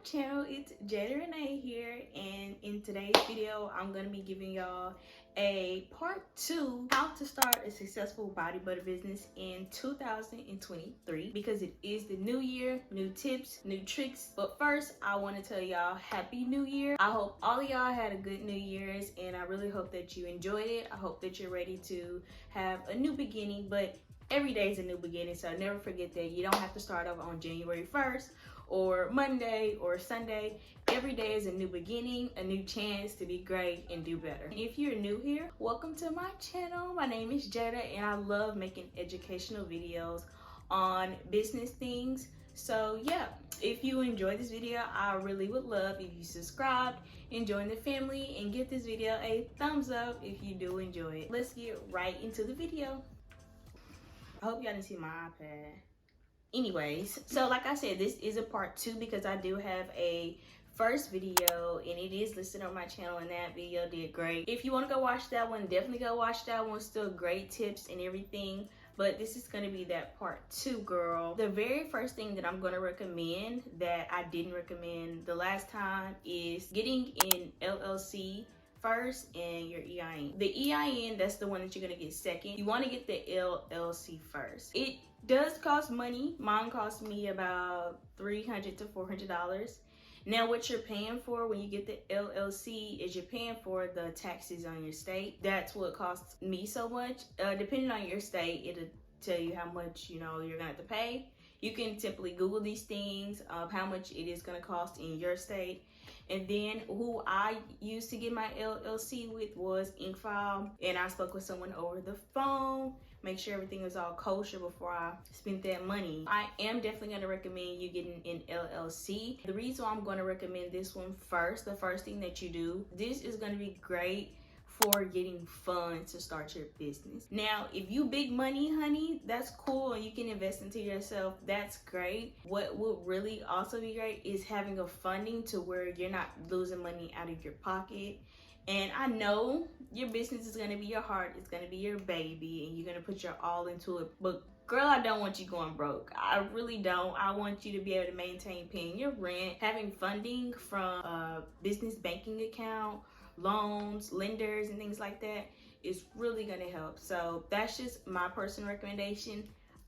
channel. It's JADA RENEE here, and in today's video I'm going to be giving y'all a part 2 how to start a successful body butter business in 2023, because it is the new year, new tips, new tricks. But first, I want to tell y'all happy new year. I hope all of y'all had a good new year's, and I really hope that you enjoyed it. I hope that you're ready to have a new beginning, but every day is a new beginning, so never forget that you don't have to start over on January 1st or Monday or Sunday. Every day is a new beginning, a new chance to be great and do better. If you're new here, welcome to my channel. My name is Jada, and I love making educational videos on business things. So yeah, if you enjoyed this video, I really would love if you subscribed and join the family, and give this video a thumbs up if you do enjoy it. Let's get right into the video. I hope y'all didn't see my iPad. Anyways, so like I said, this is a part 2 because I do have a first video and it is listed on my channel, and that video did great. If you want to go watch that one, definitely go watch that one. Still great tips and everything, but this is going to be that part 2, girl. The very first thing that I'm going to recommend that I didn't recommend the last time is getting an LLC first and your EIN. The EIN, that's the one that you're gonna get second. You want to get the LLC first. It does cost money. Mine cost me about $300 to $400. Now, what you're paying for when you get the LLC is you're paying for the taxes on your state. That's what costs me so much. Depending on your state, it'll tell you how much you're gonna have to pay. You can simply Google these things of how much it is gonna cost in your state. And then who I used to get my LLC with was InkFile, and I spoke with someone over the phone, make sure everything was all kosher before I spent that money. I am definitely going to recommend you getting an LLC. The reason why I'm going to recommend this one first, the first thing that you do, this is going to be great for getting funds to start your business. Now, if you big money, honey, that's cool and you can invest into yourself, that's great. What would really also be great is having a funding to where you're not losing money out of your pocket. And I know your business is going to be your heart, it's going to be your baby, and you're going to put your all into it, but girl, I don't want you going broke. I really don't. I want you to be able to maintain paying your rent, having funding from a business banking account, loans, lenders, and things like that is really going to help. So that's just my personal recommendation.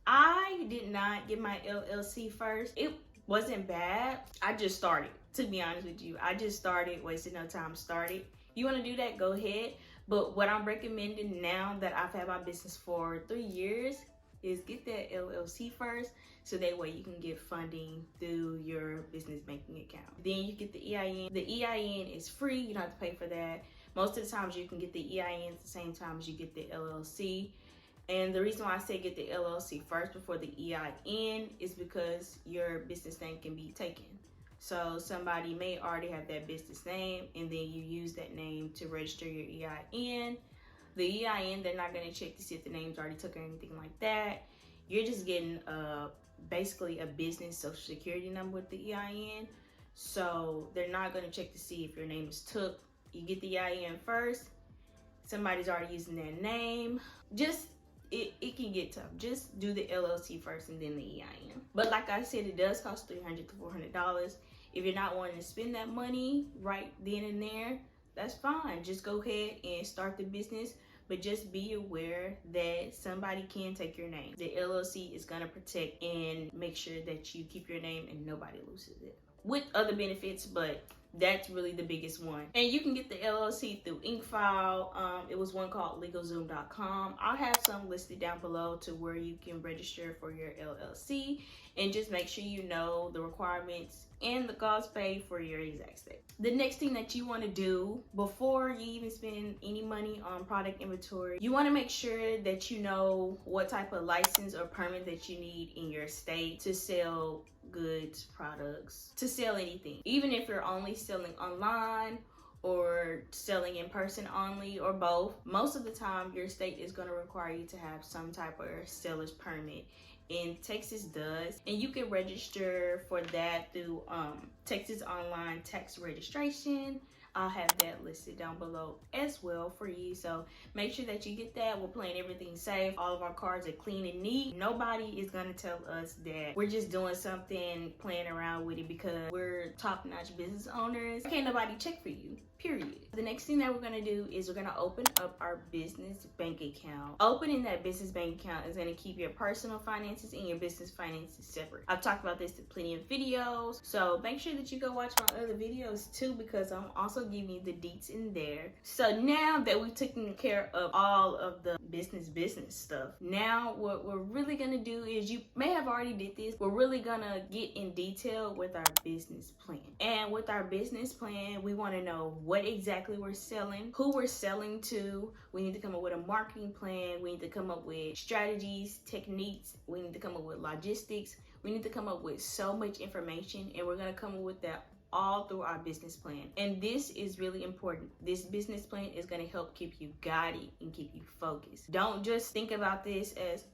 I did not get my LLC first. It wasn't bad. I just started, to be honest with you. I just started, wasted no time, started. You want to do that, go ahead. But what I'm recommending now that I've had my business for 3 years is get that LLC first, so that way you can get funding through your business banking account. Then you get the EIN. The EIN is free, you don't have to pay for that. Most of the times you can get the EIN at the same time as you get the LLC. And the reason why I say get the LLC first before the EIN is because your business name can be taken. So somebody may already have that business name, and then you use that name to register your EIN. The EIN, they're not going to check to see if the name's already took or anything like that. You're just getting basically a business social security number with the EIN. So they're not going to check to see if your name is took. You get the EIN first. Somebody's already using that name. It can get tough. Just do the LLC first and then the EIN. But like I said, it does cost $300 to $400. If you're not wanting to spend that money right then and there, that's fine. Just go ahead and start the business, but just be aware that somebody can take your name. The LLC is gonna protect and make sure that you keep your name and nobody loses it. With other benefits, but that's really the biggest one. And you can get the LLC through InkFile. It was one called LegalZoom.com. I'll have some listed down below to where you can register for your LLC, and just make sure you know the requirements and the cost paid for your exact state. The next thing that you want to do before you even spend any money on product inventory, you want to make sure that you know what type of license or permit that you need in your state to sell goods, products, to sell anything. Even if you're only selling online or selling in person only, or both, most of the time your state is going to require you to have some type of seller's permit. And Texas does, and you can register for that through Texas Online Tax Registration. I'll have that listed down below as well for you. So make sure that you get that. We're playing everything safe. All of our cards are clean and neat. Nobody is gonna tell us that we're just doing something, playing around with it because we're top-notch business owners. Can't nobody check for you, period. The next thing that we're gonna do is we're gonna open up our business bank account. Opening that business bank account is gonna keep your personal finances and your business finances separate. I've talked about this in plenty of videos, so make sure that you go watch my other videos too, because I'm also giving you the deets in there. So now that we've taken care of all of the business stuff, now what we're really gonna do is, you may have already did this, we're really gonna get in detail with our business plan. And with our business plan, we want to know what exactly we're selling, who we're selling to. We need to come up with a marketing plan. We need to come up with strategies, techniques. We need to come up with logistics. We need to come up with so much information, and we're going to come up with that all through our business plan. And this is really important. This business plan is going to help keep you guided and keep you focused. Don't just think about this as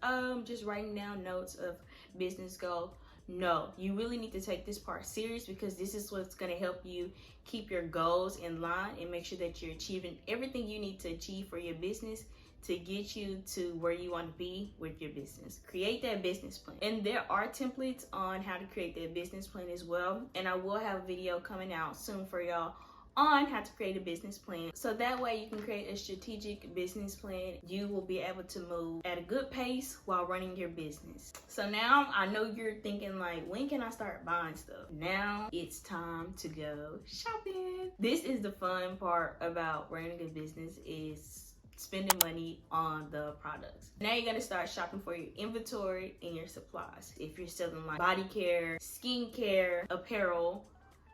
just writing down notes of business goal. No, you really need to take this part serious, because this is what's going to help you keep your goals in line and make sure that you're achieving everything you need to achieve for your business to get you to where you want to be with your business. Create that business plan. And there are templates on how to create that business plan as well. And I will have a video coming out soon for y'all on how to create a business plan, so that way you can create a strategic business plan. You will be able to move at a good pace while running your business. So now I know you're thinking like, when can I start buying stuff? Now it's time to go shopping. This is the fun part about running a business, is spending money on the products. Now you're gonna start shopping for your inventory and your supplies. If you're selling like body care, skincare, apparel,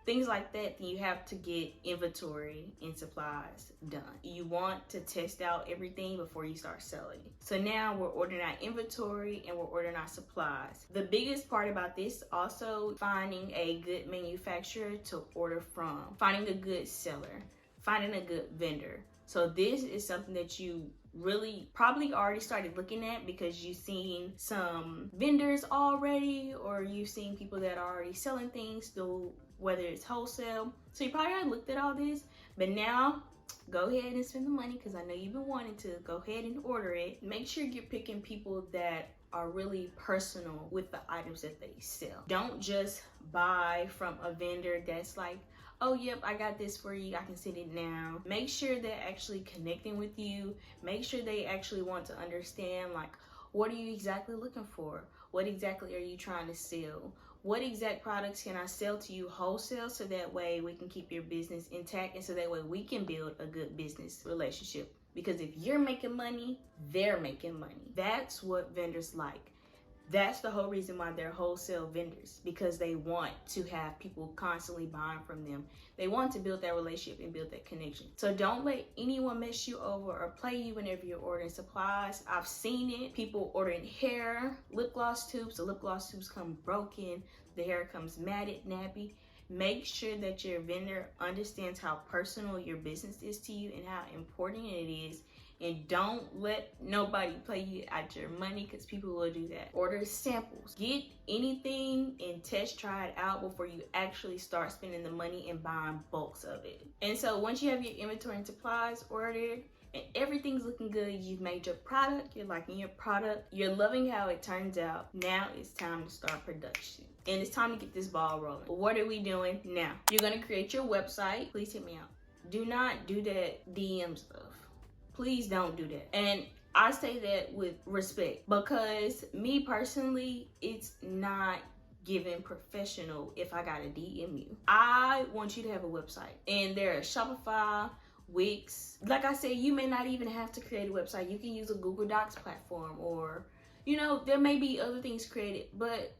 things like that, then you have to get inventory and supplies done. You want to test out everything before you start selling. So now we're ordering our inventory and we're ordering our supplies. The biggest part about this also, finding a good manufacturer to order from, finding a good seller, finding a good vendor. So this is something that you really probably already started looking at, because you've seen some vendors already, or you've seen people that are already selling things through, whether it's wholesale. So you probably already looked at all this, but now go ahead and spend the money, because I know you've been wanting to. Go ahead and order it. Make sure you're picking people that are really personal with the items that they sell. Don't just buy from a vendor that's like, oh yep, I got this for you, I can send it now. Make sure they're actually connecting with you. Make sure they actually want to understand, like, what are you exactly looking for? What exactly are you trying to sell? What exact products can I sell to you wholesale, so that way we can keep your business intact, and so that way we can build a good business relationship. Because if you're making money, they're making money. That's what vendors like. That's the whole reason why they're wholesale vendors, because they want to have people constantly buying from them. They want to build that relationship and build that connection. So don't let anyone mess you over or play you whenever you're ordering supplies. I've seen it. People ordering hair, lip gloss tubes. The lip gloss tubes come broken. The hair comes matted, nappy. Make sure that your vendor understands how personal your business is to you and how important it is. And don't let nobody play you out your money, because people will do that. Order samples. Get anything and test try it out before you actually start spending the money and buying bulks of it. And so once you have your inventory and supplies ordered and everything's looking good, you've made your product, you're liking your product, you're loving how it turns out, now it's time to start production. And it's time to get this ball rolling. What are we doing now? You're gonna create your website. Please hit me out. Do not do that DM stuff. Please don't do that. And I say that with respect, because me personally, it's not giving professional if I gotta DM you. I want you to have a website, and there are Shopify, Wix. Like I said, you may not even have to create a website. You can use a Google Docs platform, or, you know, there may be other things created, but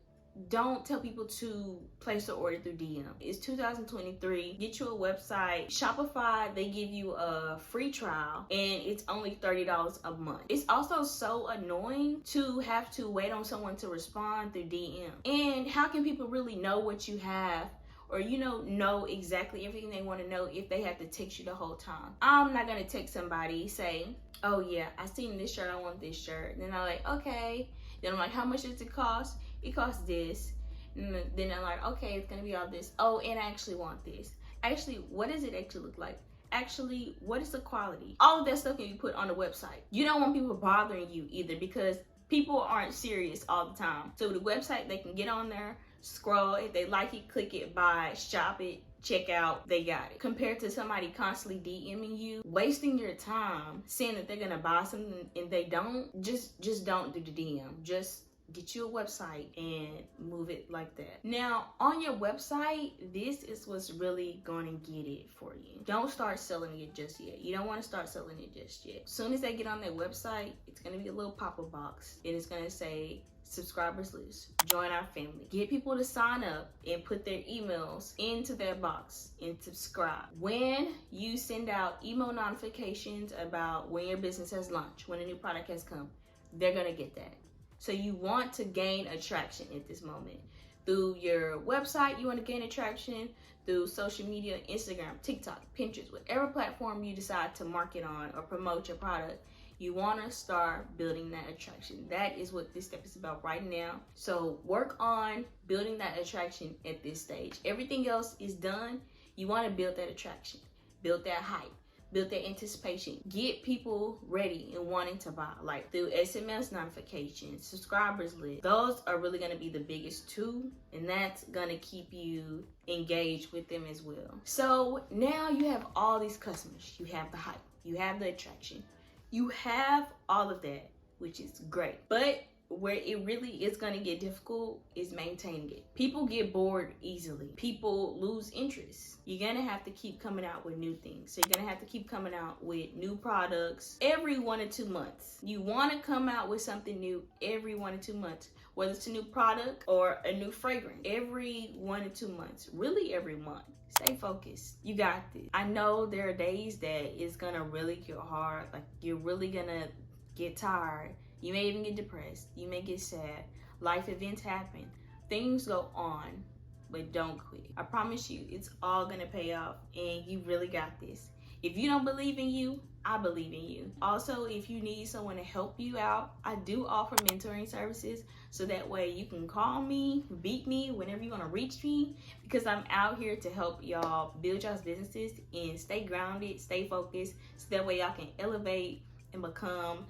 don't tell people to place the order through DM. It's 2023. Get you a website. Shopify, they give you a free trial, and it's only $30 a month. It's also so annoying to have to wait on someone to respond through DM. And how can people really know what you have, or, you know exactly everything they want to know, if they have to text you the whole time? I'm not gonna text somebody, say, oh yeah, I seen this shirt, I want this shirt. Then I'm like, okay. Then I'm like, how much does it cost? It costs this. And then I'm like, okay, it's gonna be all this. Oh, and I actually want this. Actually, what does it actually look like? actually, what is the quality? All of that stuff can be put on the website. You don't want people bothering you either, because people aren't serious all the time. So the website, they can get on there, scroll, if they like it, click it, buy, shop it, check out, they got it. Compared to somebody constantly DMing you, wasting your time saying that they're gonna buy something and they don't, just don't do the DM. Just get you a website and move it like that. Now, on your website, this is what's really going to get it for you. Don't start selling it just yet. You don't want to start selling it just yet. As soon as they get on their website, it's going to be a little pop-up box, and it's going to say subscribers list, join our family. Get people to sign up and put their emails into their box and subscribe. When you send out email notifications about when your business has launched, when a new product has come, they're going to get that. So you want to gain attraction at this moment. Through your website, you want to gain attraction. Through social media, Instagram, TikTok, Pinterest, whatever platform you decide to market on or promote your product, you want to start building that attraction. That is what this step is about right now. So work on building that attraction at this stage. Everything else is done. You want to build that attraction, build that hype, build that anticipation, get people ready and wanting to buy, like through SMS notifications, subscribers list. Those are really going to be the biggest two, and that's going to keep you engaged with them as well. So now you have all these customers, you have the hype, you have the attraction, you have all of that, which is great. But where it really is going to get difficult is maintaining it. People get bored easily. People lose interest. You're going to have to keep coming out with new things. So you're going to have to keep coming out with new products every 1 or 2 months. You want to come out with something new every 1 or 2 months, whether it's a new product or a new fragrance. Every 1 or 2 months, really every month. Stay focused. You got this. I know there are days that it's going to really get hard. Like, you're really going to get tired. You may even get depressed. You may get sad. Life events happen. Things go on, but don't quit. I promise you, it's all gonna pay off, and you really got this. If you don't believe in you, I believe in you. Also, if you need someone to help you out, I do offer mentoring services, so that way you can call me, beat me whenever you want to reach me, because I'm out here to help y'all build y'all's businesses and stay grounded, stay focused, so that way y'all can elevate and become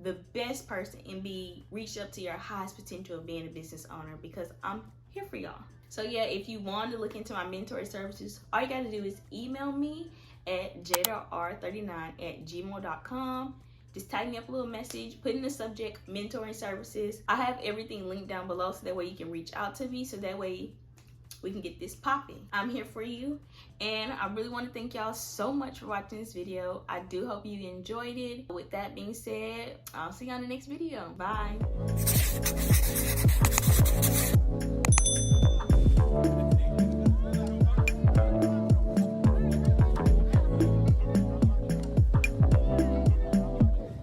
the best person and be reach up to your highest potential of being a business owner, because I'm here for y'all. So yeah, if you want to look into my mentor services, all you got to do is email me at jadarr39@gmail.com. Just type me up a little message, put in the subject mentoring services. I have everything linked down below, so that way you can reach out to me, so that way we can get this popping. I'm here for you, and I really want to thank y'all so much for watching this video. I do hope you enjoyed it. With that being said, I'll see you on the next video. Bye.